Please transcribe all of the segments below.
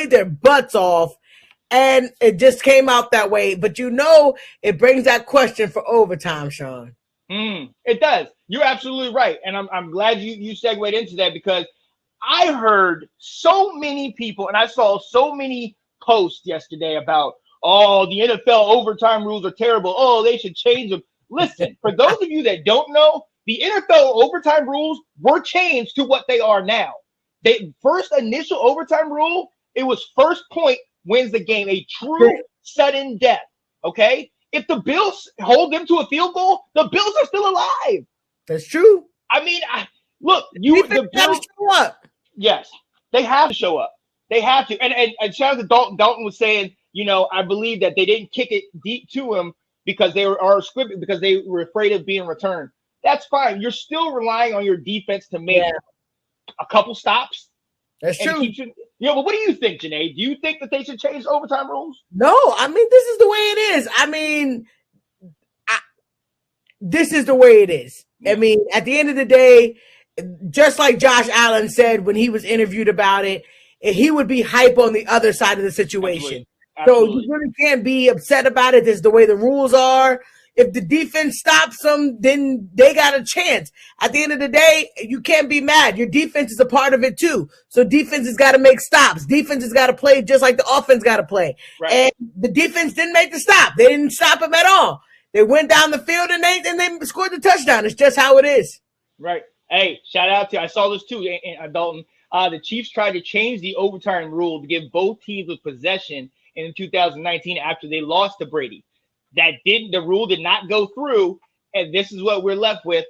played their butts off, and it just came out that way. But it brings that question for overtime, Sean. It does. You're absolutely right, and I'm glad you segued into that, because I heard so many people, and I saw so many posts yesterday about, oh, the NFL overtime rules are terrible. Oh, they should change them. Listen, for those of you that don't know, the NFL overtime rules were changed to what they are now. First initial overtime rule, it was first point wins the game, a true sudden death. Okay? If the Bills hold them to a field goal, the Bills are still alive. That's true. I mean, the Bills show up. Yes, they have to show up. They have to. And shout out to Dalton. Dalton was saying, I believe that they didn't kick it deep to him because they were afraid of being returned. That's fine. You're still relying on your defense to make a couple stops. That's true. But what do you think, Janae? Do you think that they should change the overtime rules? No, I mean, this is the way it is. I mean, this is the way it is. I mean, at the end of the day, just like Josh Allen said when he was interviewed about it, he would be hype on the other side of the situation. Absolutely. So you really can't be upset about it. This is the way the rules are. If the defense stops them, then they got a chance. At the end of the day, you can't be mad. Your defense is a part of it too. So defense has got to make stops. Defense has got to play just like the offense got to play. Right. And the defense didn't make the stop. They didn't stop them at all. They went down the field and they scored the touchdown. It's just how it is. Right. Hey, shout out to, I saw this too, Dalton. The Chiefs tried to change the overtime rule to give both teams with possession in 2019 after they lost to Brady. The rule did not go through, and this is what we're left with.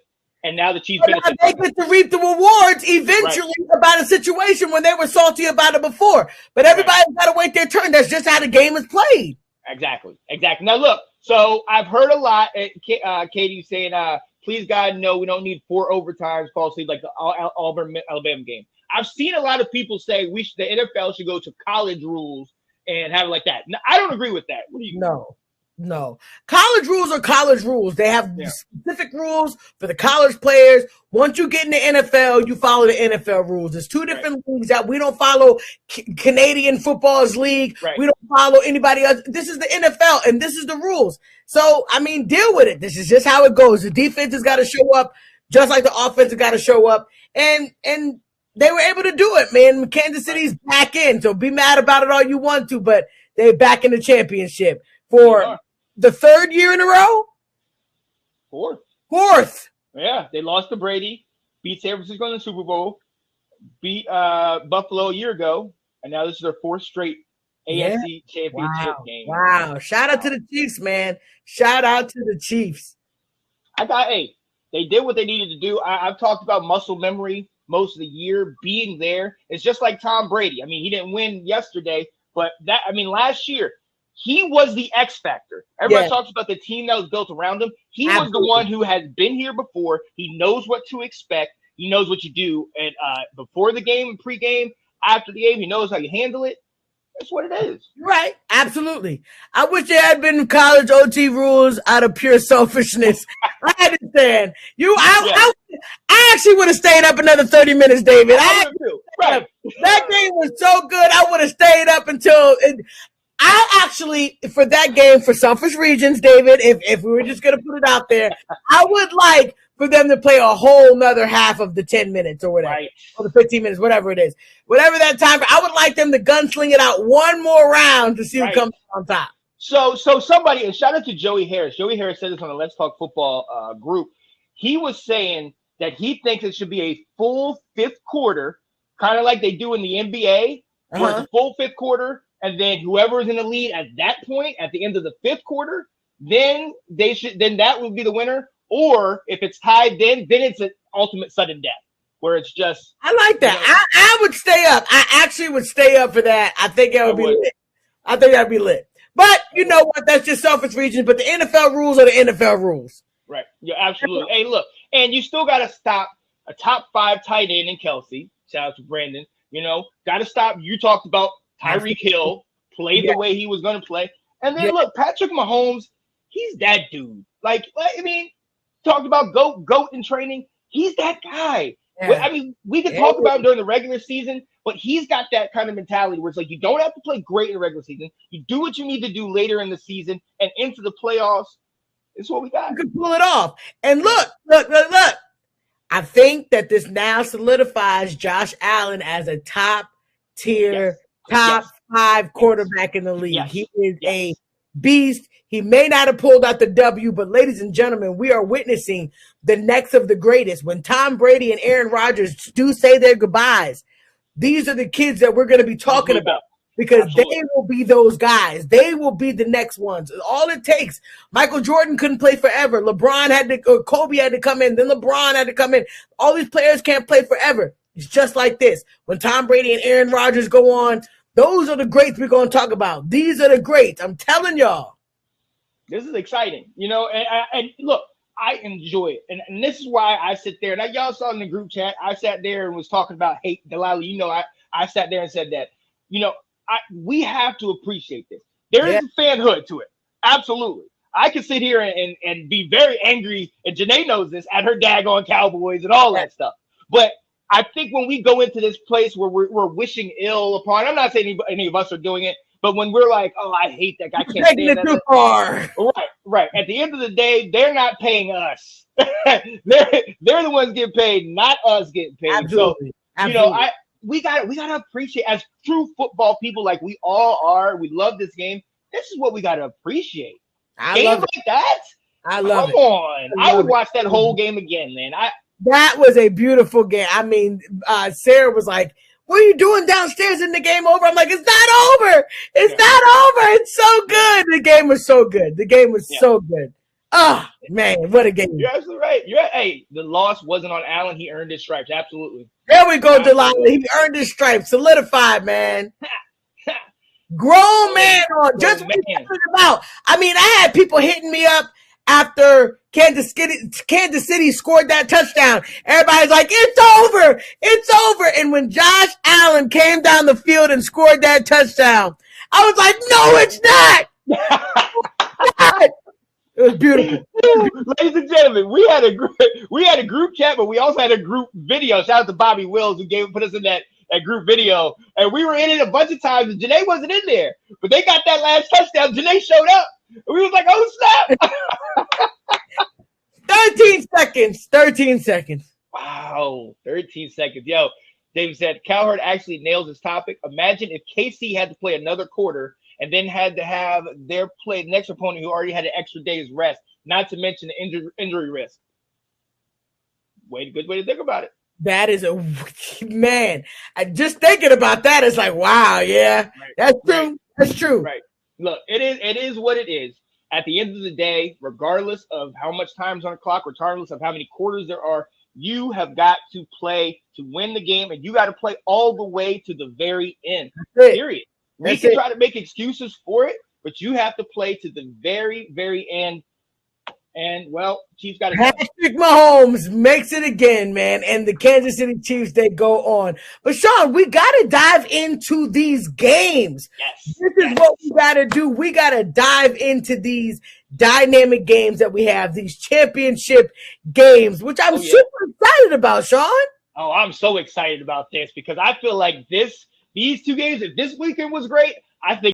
And now the Chiefs they get to reap the rewards eventually about a situation when they were salty about it before. But everybody's got to wait their turn. That's just how the game is played. Exactly. Now look, so I've heard a lot, Katie saying, please God, no, we don't need 4 overtimes, falsely like the Auburn-Alabama game. I've seen a lot of people say the NFL should go to college rules and have it like that. Now, I don't agree with that. What do you think? No. College rules are college rules. They have specific rules for the college players. Once you get in the NFL, you follow the NFL rules. There's 2 different leagues that we don't follow. Canadian Football's league. Right. We don't follow anybody else. This is the NFL, and this is the rules. So, I mean, deal with it. This is just how it goes. The defense has got to show up just like the offense has got to show up. And they were able to do it, man. Kansas City's back in. So be mad about it all you want to, but they're back in the championship. For the 3rd year in a row? 4th. Yeah, they lost to Brady, beat San Francisco in the Super Bowl, beat Buffalo a year ago, and now this is their 4th straight AFC championship game. Wow. Shout out to the Chiefs, man. Shout out to the Chiefs. They did what they needed to do. I've talked about muscle memory most of the year, being there. It's just like Tom Brady. I mean, he didn't win yesterday, but last year, he was the X factor. Everybody talks about the team that was built around him. He was the one who has been here before. He knows what to expect. He knows what you do. And before the game, pregame, after the game, he knows how you handle it. That's what it is. Right. Absolutely. I wish there had been college OT rules out of pure selfishness. I understand. I actually would have stayed up another 30 minutes, David. Right. That game was so good. I would have stayed up until I actually, for that game, for selfish reasons, David, if we were just going to put it out there, I would like for them to play a whole nother half of the 10 minutes or whatever, or the 15 minutes, whatever it is. Whatever that time, I would like them to gunsling it out one more round to see who comes on top. So somebody, and shout out to Joey Harris. Joey Harris said this on the Let's Talk Football group. He was saying that he thinks it should be a full 5th quarter, kind of like they do in the NBA, where it's a full 5th quarter. And then whoever is in the lead at that point, at the end of the 5th quarter, then that would be the winner. Or if it's tied, then it's an ultimate sudden death, where it's just. I like that. I would stay up. I actually would stay up for that. I think that would be lit. I think that'd be lit. But you know what? That's just selfish reasons. But the NFL rules are the NFL rules. Right. Yeah, absolutely. Hey, look, and you still got to stop a top 5 tight end in Kelsey. Shout out to Brandon. Got to stop. You talked about Tyreek Hill played the way he was going to play. And then look, Patrick Mahomes, he's that dude. Talked about GOAT in training. He's that guy. Yeah. We could talk about him during the regular season, But he's got that kind of mentality where it's like you don't have to play great in the regular season. You do what you need to do later in the season and into the playoffs. It's what we got. You can pull it off. And look. I think that this now solidifies Josh Allen as a top tier, top 5 quarterback in the league. He is a beast. He may not have pulled out the W, but ladies and gentlemen, we are witnessing the next of the greatest. When Tom Brady and Aaron Rodgers do say their goodbyes, these are the kids that we're going to be talking about. Because Absolutely. They will be those guys. They will be the next ones. All it takes. Michael Jordan couldn't play forever. Kobe had to come in. Then LeBron had to come in. All these players can't play forever. It's just like this. When Tom Brady and Aaron Rodgers go on, those are the greats we're going to talk about. These are the greats. I'm telling y'all. This is exciting. And look, I enjoy it. And this is why I sit there. Now, y'all saw in the group chat, I sat there and was talking about hate. Delilah, I sat there and said that, we have to appreciate this. There is a fanhood to it. Absolutely. I can sit here and be very angry, and Janae knows this, at her daggone Cowboys and all that stuff. But I think when we go into this place where we're wishing ill upon, I'm not saying any of us are doing it, but when we're like, oh, I hate that guy, I can't stand that. Too far. Right. At the end of the day, they're not paying us. they're the ones getting paid, not us getting paid. Absolutely. So, Absolutely. We gotta appreciate, as true football people like we all are. We love this game. This is what we gotta appreciate. Games like that. I love it. Come on, I would watch that whole game again, man. That was a beautiful game. I mean, Sarah was like, "What are you doing downstairs? Isn't the game over?" I'm like, "It's not over. It's not over. It's so good. The game was so good. The game was so good." Oh, man, what a game. You're absolutely right. Hey, the loss wasn't on Allen. He earned his stripes. Absolutely. There we go, Delilah. He earned his stripes. Solidified, man. Grown man on. Just what you're talking about. I mean, I had people hitting me up after Kansas City scored that touchdown. Everybody's like, it's over. It's over. And when Josh Allen came down the field and scored that touchdown, I was like, no, it's not. It was beautiful. Ladies and gentlemen, we had a group chat, but we also had a group video. Shout out to Bobby Wills who put us in that group video. And we were in it a bunch of times, and Janae wasn't in there. But they got that last touchdown. Janae showed up. And we was like, oh, snap. 13 seconds. Wow. 13 seconds. Yo, David said, Cowherd actually nails his topic. Imagine if KC had to play another quarter and then had to have their next opponent who already had an extra day's rest, not to mention the injury risk. Good way to think about it. That is man. Just thinking about that is like, wow, yeah, that's true. Right. That's true. Right. Look, it is what it is. At the end of the day, regardless of how much time's on the clock, regardless of how many quarters there are, you have got to play to win the game, and you got to play all the way to the very end. Period. We can try to make excuses for it, but you have to play to the very, very end. And, well, Chiefs got to Patrick Mahomes makes it again, man. And the Kansas City Chiefs, they go on. But, Sean, we got to dive into these games. Yes. This is what we got to do. We got to dive into these dynamic games that we have, these championship games, which I'm super excited about, Sean. Oh, I'm so excited about this because I feel like these two games, if this weekend was great, I think